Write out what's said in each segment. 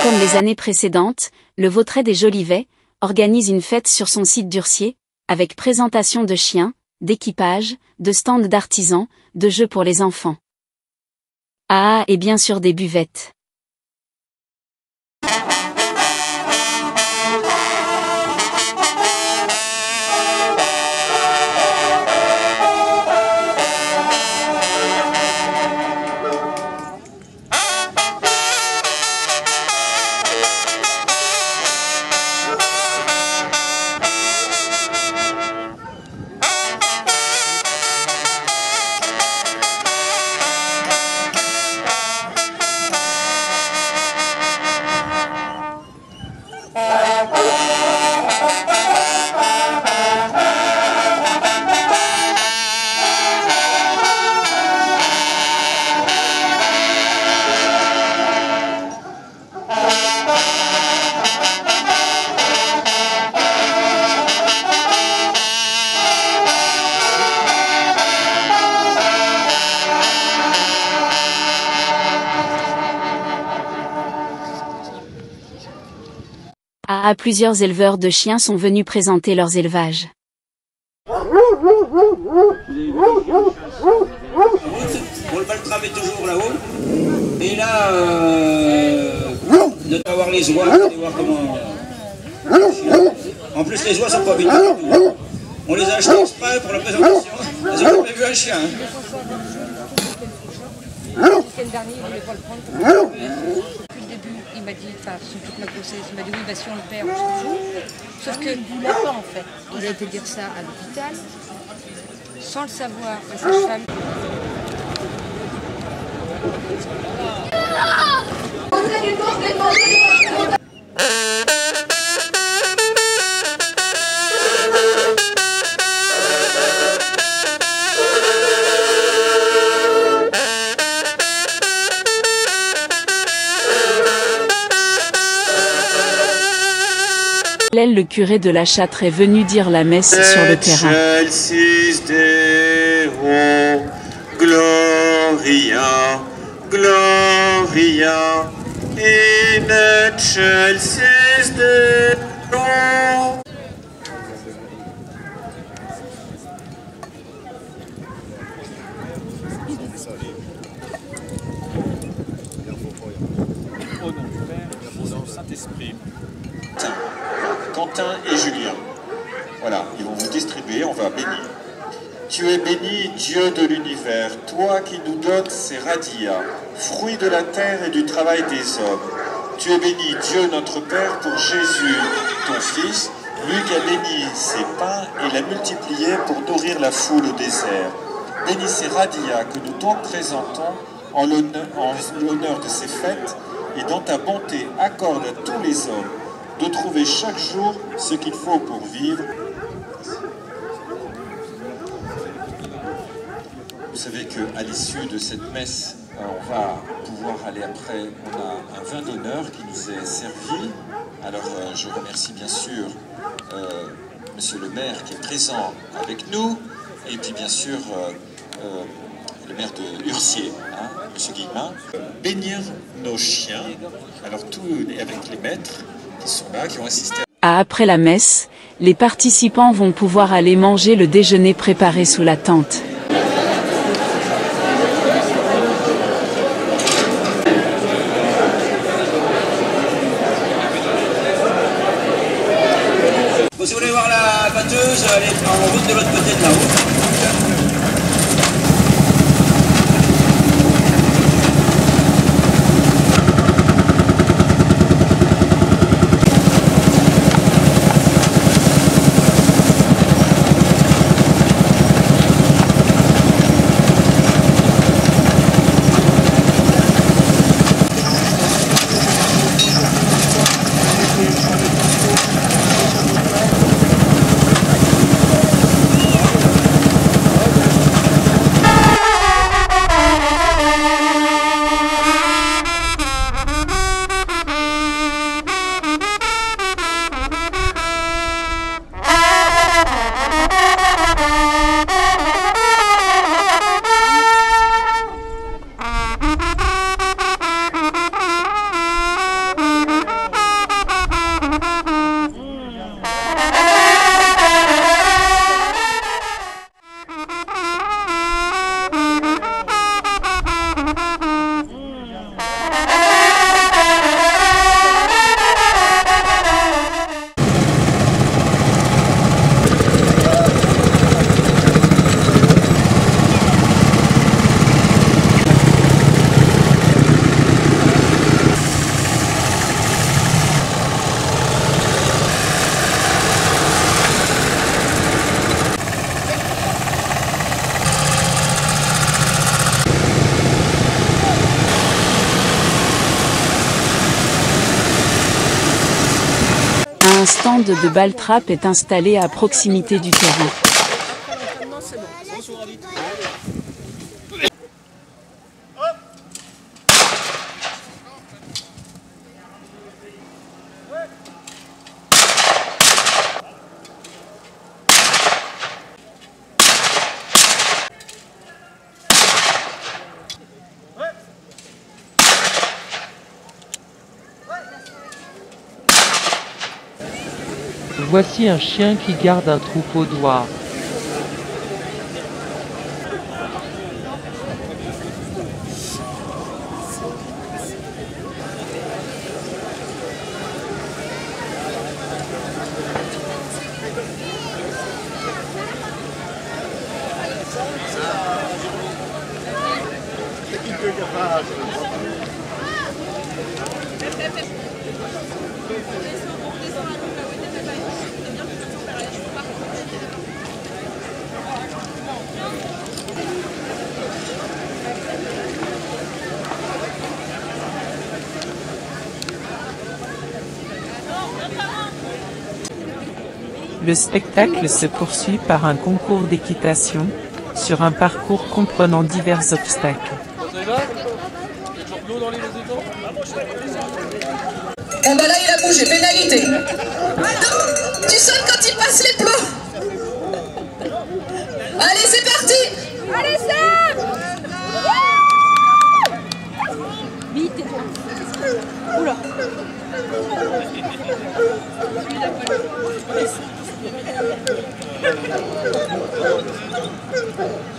comme les années précédentes, le Vautray des Jolivets organise une fête sur son site d'Ursier, avec présentation de chiens, d'équipages, de stands d'artisans, de jeux pour les enfants. Ah, et bien sûr des buvettes. Plusieurs éleveurs de chiens sont venus présenter leurs élevages. Bon, le baltrame est toujours là-haut. Et là, de avoir les oies, allez voir comment. En plus, les oies sont pas vite. On les a achetés exprès pour la présentation. Ils ont jamais vu un chien. Le week-end dernier, il ne voulait pas le prendre. Depuis le début, il m'a dit, enfin, sur toute ma grossesse, il m'a dit oui, bah, si on le perd, on s'en fout. Sauf qu'il ne voulait pas en fait. Il a été dire ça à l'hôpital, sans le savoir, à sa femme. Le curé de la Châtre est venu dire la messe sur le terrain. Excelsis Deo, Gloria, Gloria, in excelsis Deo. Au nom du Père, et du Saint-Esprit. Quentin et Julien. Voilà, ils vont vous distribuer, on va bénir. Tu es béni, Dieu de l'univers, toi qui nous donnes ces radis, fruits de la terre et du travail des hommes. Tu es béni, Dieu notre Père, pour Jésus, ton Fils, lui qui a béni ces pains et l'a multiplié pour nourrir la foule au désert. Bénis ces radis que nous t'en présentons en l'honneur de ces fêtes, et dans ta bonté accorde à tous les hommes de trouver chaque jour ce qu'il faut pour vivre. Vous savez qu'à l'issue de cette messe, on va pouvoir aller après, on a un vin d'honneur qui nous est servi. Alors je remercie bien sûr Monsieur le maire qui est présent avec nous, et puis bien sûr le maire de Ursier, hein, Monsieur Guillemin. Bénir nos chiens, alors tout avec les maîtres qui sont là, qui ont assisté. Après la messe, les participants vont pouvoir aller manger le déjeuner préparé sous la tente. Bon, si vous voulez voir la batteuse, elle est en route de l'autre côté de là-haut. stand de ball-trap est installé à proximité du terrain. Voici un chien qui garde un troupeau d'oies. Le spectacle se poursuit par un concours d'équitation, sur un parcours comprenant divers obstacles. Bon bah là il a bougé, pénalité. Tu sonnes quand il passe les plots. Allez c'est parti. Allez Sam. Vite. Oula.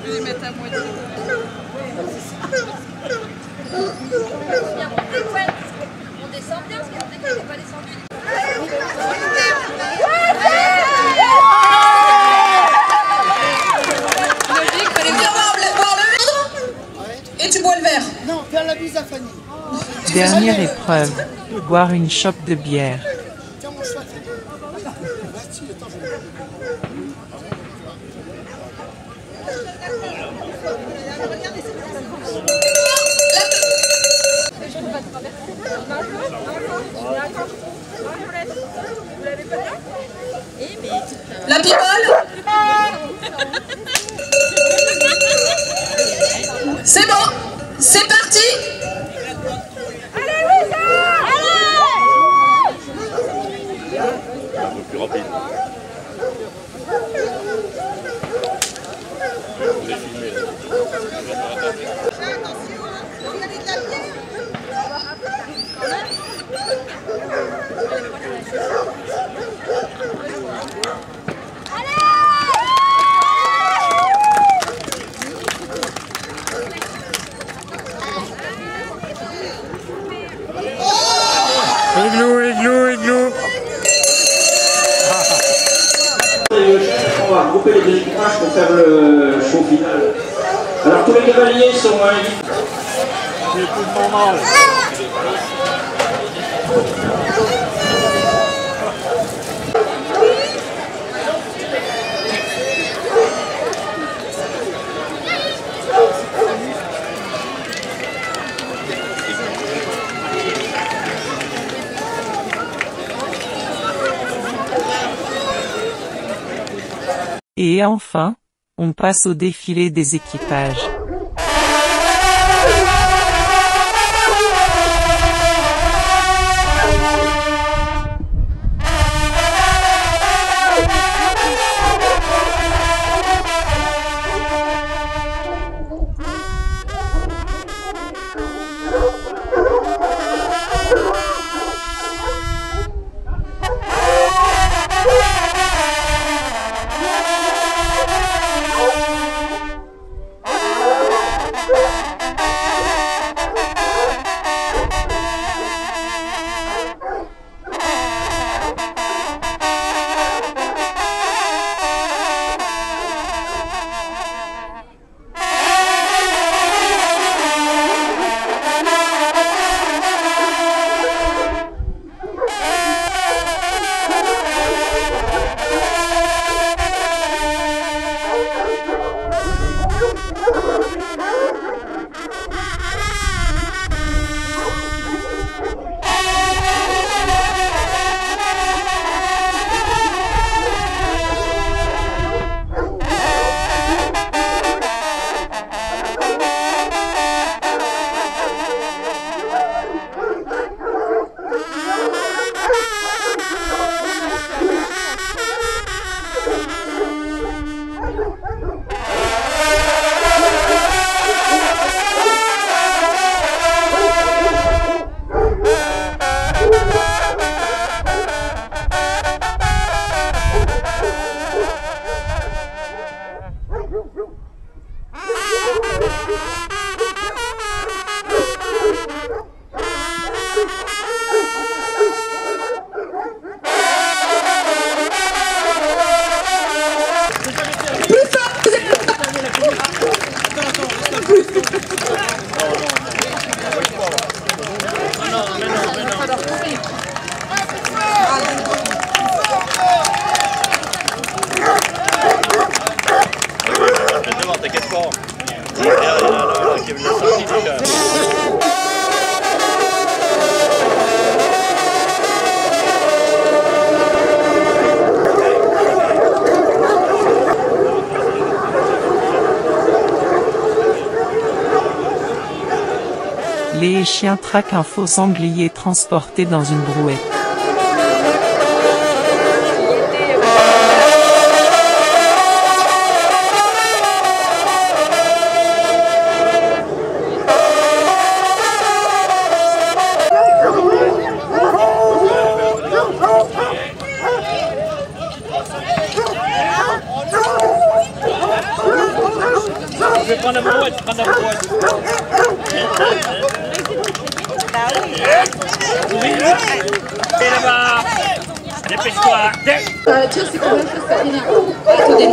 Je vais les mettre à moitié. On descend bien parce qu'on n'est pas descendu. Et tu bois le verre. Non, faire la bise à Fanny. Dernière épreuve, boire une chope de bière. Tiens mon choix. Vas-y, attends, La pipole. C'est bon, c'est parti. Allez Louisa. Un peu plus rapide. On est filmé là. Igloo. On va regrouper les deux équipages pour faire le show final. Alors tous les cavaliers sont invités. C'est tout normal. Et enfin, on passe au défilé des équipages. T'inquiète pas. Là, qui est venu sortir. Les chiens traquent un faux sanglier transporté dans une brouette. Je vais prendre la brouette, Oui, et là-bas. Dépêche-toi. Tiens, c'est quand même ça, attendez.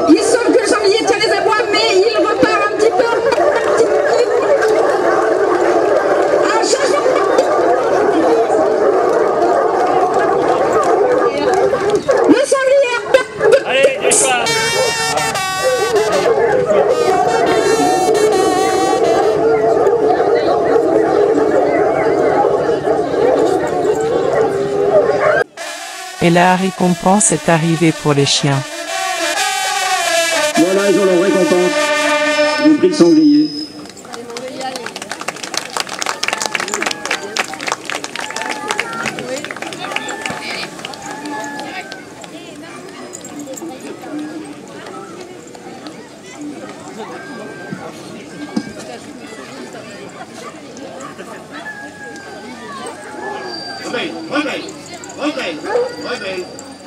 Il semble que le sanglier tient les abois, mais il repart un petit peu. Un changement. Le sanglier. Allez, dépêche-toi. Et la récompense est arrivée pour les chiens. Voilà, ils ont leur récompense. Ils ont pris le sanglier.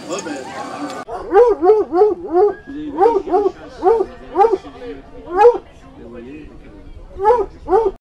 Rebelle.